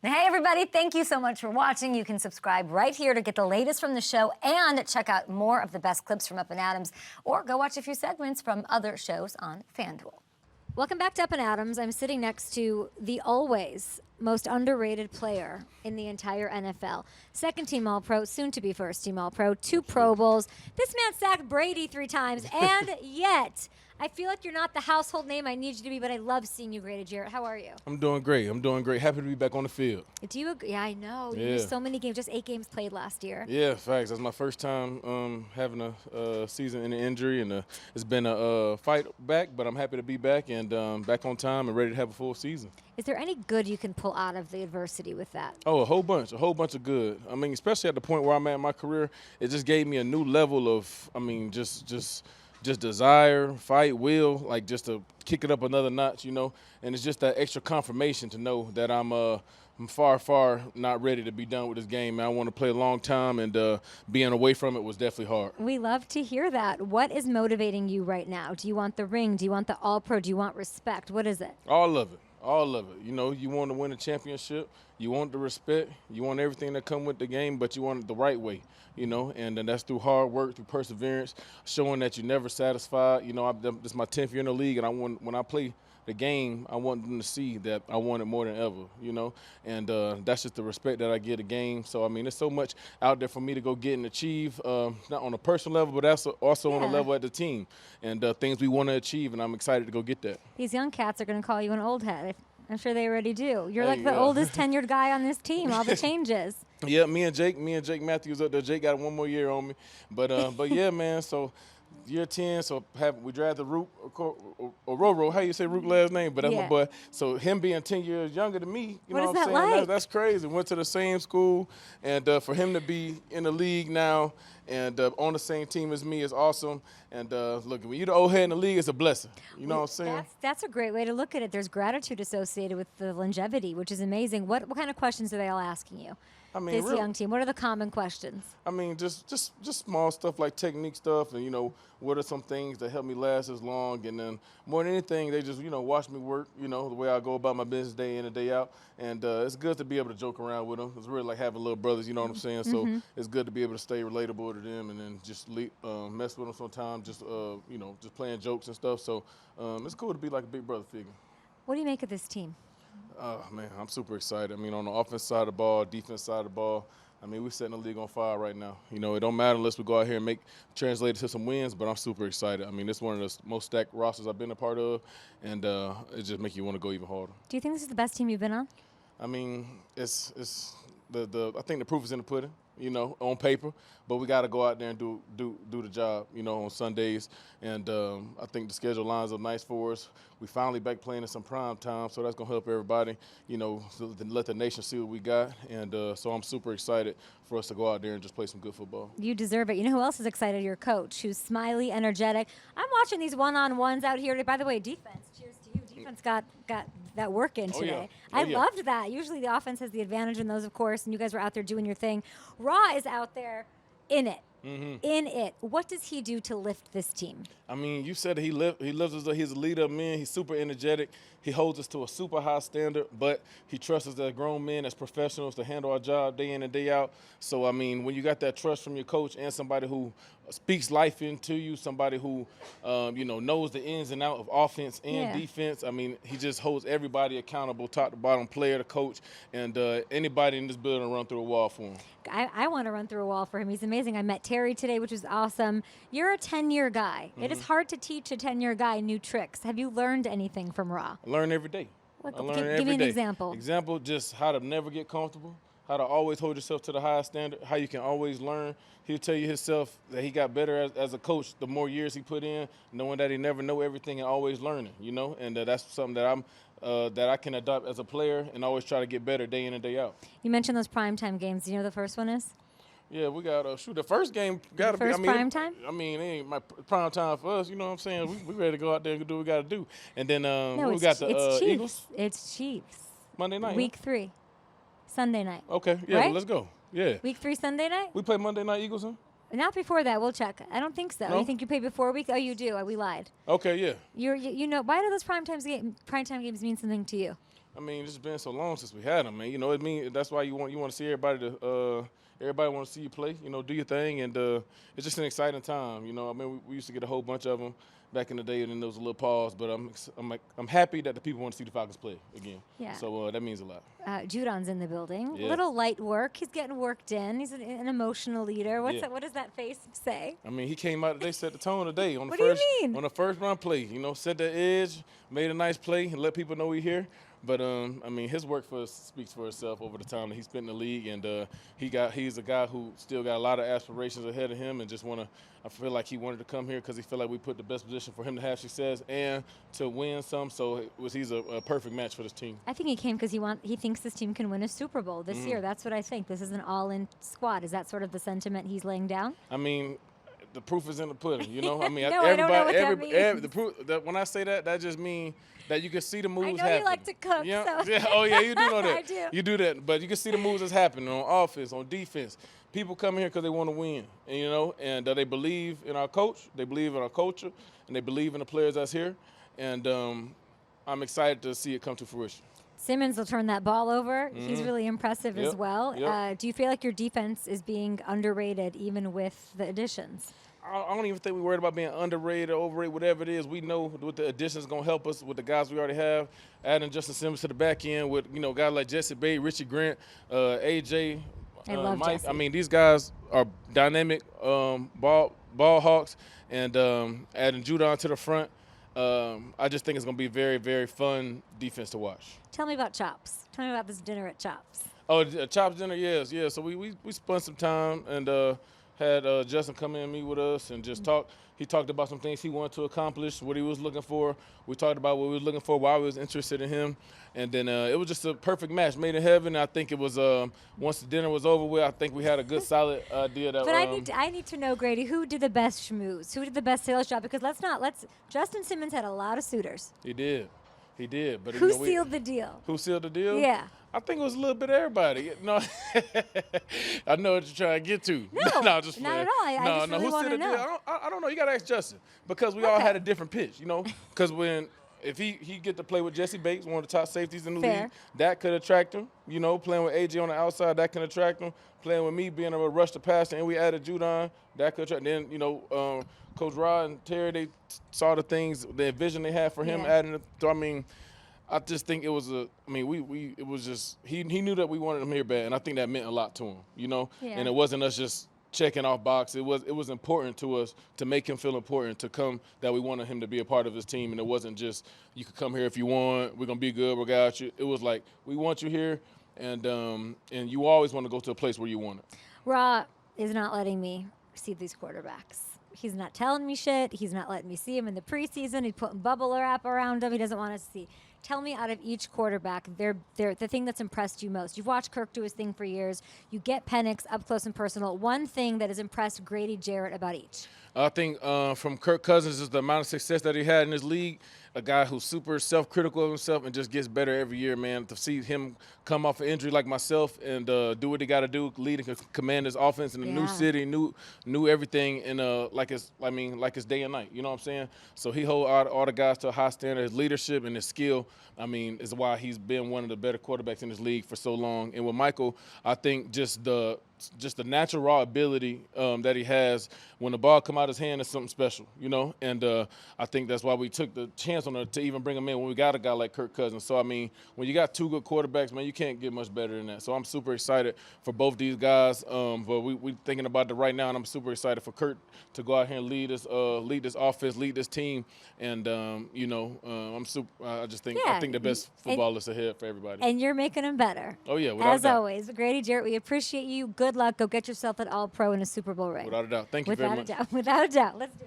Hey, everybody. Thank you so much for watching. You can subscribe right here to get the latest from the show and check out more of the best clips from Up and Adams, or go watch a few segments from other shows on FanDuel. Welcome back to Up and Adams. I'm sitting next to the always most underrated player in the entire NFL. Second-team All-Pro, soon-to-be first-team All-Pro, 2 Pro Bowls. This man sacked Brady 3 times, and yet I feel like you're not the household name I need you to be, but I love seeing you, Grady Jarrett. How are you? I'm doing great. I'm doing great. Happy to be back on the field. Do you agree? Yeah, I know. Yeah. You missed so many games, just 8 games played last year. Yeah, facts. That's my first time having a season in an injury, and it's been a fight back, but I'm happy to be back and back on time and ready to have a full season. Is there any good you can pull out of the adversity with that? Oh, a whole bunch of good. I mean, especially at the point where I'm at in my career, it just gave me a new level of, I mean, just desire, fight, will, like just to kick it up another notch, you know. And it's just that extra confirmation to know that I'm far not ready to be done with this game. I want to play a long time, and being away from it was definitely hard. We love to hear that. What is motivating you right now? Do you want the ring? Do you want the All-Pro? Do you want respect? What is it? All of it. All of it. You know, you want to win a championship. You want the respect. You want everything that come with the game, but you want it the right way, you know, and that's through hard work, through perseverance, showing that you're never satisfied. You know, this is my 10th year in the league, and when I play the game, I want them to see that I want it more than ever, you know, and that's just the respect that I give the game. So, I mean, there's so much out there for me to go get and achieve, not on a personal level, but also on a level at the team, and things we want to achieve, and I'm excited to go get that. These young cats are going to call you an old head. I'm sure they already do. You're like the oldest tenured guy on this team, all the changes. Yeah, me and Jake Matthews up there. Jake got 1 more year on me. But yeah, man, so year 10, so we drafted Rook, or Roro, how you say Rook last name? But that's my boy. So him being 10 years younger than me, you know what I'm saying? Like? That's crazy. Went to the same school, and for him to be in the league now and on the same team as me is awesome. And look, when you're the old head in the league, it's a blessing. You know what I'm saying? That's a great way to look at it. There's gratitude associated with the longevity, which is amazing. What kind of questions are they all asking you? I mean, this young team, what are the common questions? I mean, just small stuff like technique stuff, and, you know, what are some things that help me last as long? And then more than anything, they just, you know, watch me work, you know, the way I go about my business day in and day out. And it's good to be able to joke around with them. It's really like having little brothers, you know what I'm saying? So it's good to be able to stay relatable to them and then just mess with them sometimes, just, you know, just playing jokes and stuff. So it's cool to be like a big brother figure. What do you make of this team? Oh, man, I'm super excited. I mean, on the offense side of the ball, defense side of the ball, I mean, we're setting the league on fire right now. You know, it don't matter unless we go out here and translate it to some wins, but I'm super excited. I mean, it's one of the most stacked rosters I've been a part of, and it just makes you want to go even harder. Do you think this is the best team you've been on? I mean, I think the proof is in the pudding, you know, on paper, but we got to go out there and do the job, you know, on Sundays. And I think the schedule lines up nice for us. We finally back playing in some prime time, so that's going to help everybody, you know, so let the nation see what we got. And so I'm super excited for us to go out there and just play some good football. You deserve it. You know who else is excited? Your coach, who's smiley, energetic. I'm watching these one-on-ones out here. By the way, defense, cheers to you. Defense got that work in today. I loved that. Usually the offense has the advantage in those, of course, and you guys were out there doing your thing. Raw is out there in it. In it. What does he do to lift this team? I mean, you said he lives as though he's a leader of men. He's super energetic. He holds us to a super high standard, but he trusts us as grown men, as professionals, to handle our job day in and day out. So, I mean, when you got that trust from your coach and somebody who speaks life into you, somebody who, you know, knows the ins and outs of offense and defense, I mean, he just holds everybody accountable, top to bottom, player to coach, and anybody in this building run through a wall for him. I want to run through a wall for him. He's amazing. I met Terry today, which was awesome. You're a 10-year guy. It is hard to teach a 10-year guy new tricks. Have you learned anything from Raw? I learn every day. Give me an example. Example, just how to never get comfortable, how to always hold yourself to the highest standard, how you can always learn. He'll tell you himself that he got better as a coach the more years he put in, knowing that he never know everything and always learning, you know, and that's something that that I can adopt as a player and always try to get better day in and day out. You mentioned those primetime games. Do you know the first one is? Yeah, we got the first game got to be. First prime time? I mean, it ain't my prime time for us. You know what I'm saying? We ready to go out there and do what we got to do. And then we got the Eagles. It's Chiefs. Monday night. Week 3, Sunday night. Okay, yeah, right? Let's go. Yeah. Week 3, Sunday night. We play Monday night Eagles, huh? Not before that. We'll check. I don't think so. No? You think you play before week? Oh, you do. We lied. Okay, yeah. You know, why do those primetime games mean something to you? I mean, it's been so long since we had him, man. You know, that's why you want to see everybody want to see you play. You know, do your thing, and it's just an exciting time. You know, I mean, we used to get a whole bunch of them back in the day, and then there was a little pause. But I'm happy that the people want to see the Falcons play again. Yeah. So that means a lot. Judon's in the building. Yeah. Little light work. He's getting worked in. He's an emotional leader. What does that face say? I mean, he came out today, set the tone today on What do you mean? on the first run play. You know, set the edge, made a nice play, and let people know we're here. But I mean, his work speaks for itself over the time that he spent in the league, and he's a guy who still got a lot of aspirations ahead of him, and I feel like he wanted to come here because he felt like we put the best position for him to have success and to win some. So he's a perfect match for this team. I think he came because he thinks this team can win a Super Bowl this year. That's what I think. This is an all-in squad. Is that sort of the sentiment he's laying down? I mean, the proof is in the pudding. You know, I mean, No, I don't know what that means. the proof. When I say that just means that you can see the moves happen. I know you like to cook. Yeah, So. yeah. Oh yeah, you do know that. I do. You do that, but you can see the moves that's happening on offense, on defense. People come here because they want to win, and you know, and they believe in our coach, they believe in our culture, and they believe in the players that's here. And I'm excited to see it come to fruition. Simmons will turn that ball over. He's really impressive as well. Yep. Do you feel like your defense is being underrated even with the additions? I don't even think we're worried about being underrated or overrated, whatever it is. We know what the additions going to help us with the guys we already have. Adding Justin Simmons to the back end with, you know, guys like Jesse Bates, Richie Grant, AJ, I love Mike. Jesse. I mean, these guys are dynamic ball hawks, and adding Judon to the front. I just think it's going to be very, very fun defense to watch. Tell me about Chops. Tell me about this dinner at Chops. Oh, Chops dinner, yes. So we spent some time and had Justin come in and meet with us and just talk. He talked about some things he wanted to accomplish, what he was looking for. We talked about what we was looking for, why we was interested in him. And then it was just a perfect match, made in heaven. I think it was, once the dinner was over with, I think we had a good, solid idea. That. But I need to know, Grady, who did the best schmooze? Who did the best sales job? Because Justin Simmons had a lot of suitors. He did. But Who sealed the deal? Who sealed the deal? Yeah. I think it was a little bit of everybody. No, I know what you're trying to get to. No, just not at all. I just really who want sealed to the know. deal? I don't know. You got to ask Justin because we all had a different pitch, you know. Because if he get to play with Jesse Bates, one of the top safeties in the league, that could attract him. You know, playing with AJ on the outside, that can attract him. Playing with me, being able to rush the passer, and we added Judon, that could attract. Then, you know, Coach Rod and Terry, they saw the things, the vision they had for him adding it. So, I mean, I just think it was it was just, he knew that we wanted him here bad, and I think that meant a lot to him, you know? Yeah. And it wasn't us just checking off box. It was important to us to make him feel important, to come, that we wanted him to be a part of his team, and it wasn't just, you could come here if you want, we're going to be good, we got you. It was like, we want you here, and you always want to go to a place where you want it. Ra is not letting me see these quarterbacks. He's not telling me shit. He's not letting me see him in the preseason. He's putting bubble wrap around him. He doesn't want us to see. Tell me, out of each quarterback, they're the thing that's impressed you most. You've watched Kirk do his thing for years. You get Penix up close and personal. One thing that has impressed Grady Jarrett about each. I think from Kirk Cousins is the amount of success that he had in this league. A guy who's super self-critical of himself and just gets better every year, man. To see him come off an injury like myself and do what he got to do, lead and command his offense in a new city, knew everything in like it's day and night. You know what I'm saying? So he hold all the guys to a high standard. His leadership and his skill, I mean, is why he's been one of the better quarterbacks in this league for so long. And with Michael, I think just the natural raw ability that he has when the ball come out his hand is something special, you know. And I think that's why we took the chance on it to even bring him in when we got a guy like Kirk Cousins. So I mean, when you got two good quarterbacks, man, you can't get much better than that. So I'm super excited for both these guys. But we thinking about it right now, and I'm super excited for Kirk to go out here and lead this offense, lead this team. And you know, I just think I think the best football is ahead for everybody. And you're making them better. Oh yeah, without as a doubt. always, Grady Jarrett, we appreciate you. Good luck. Go get yourself an All-Pro and a Super Bowl ring. Without a doubt. Thank you very much. Without a doubt. Let's do it.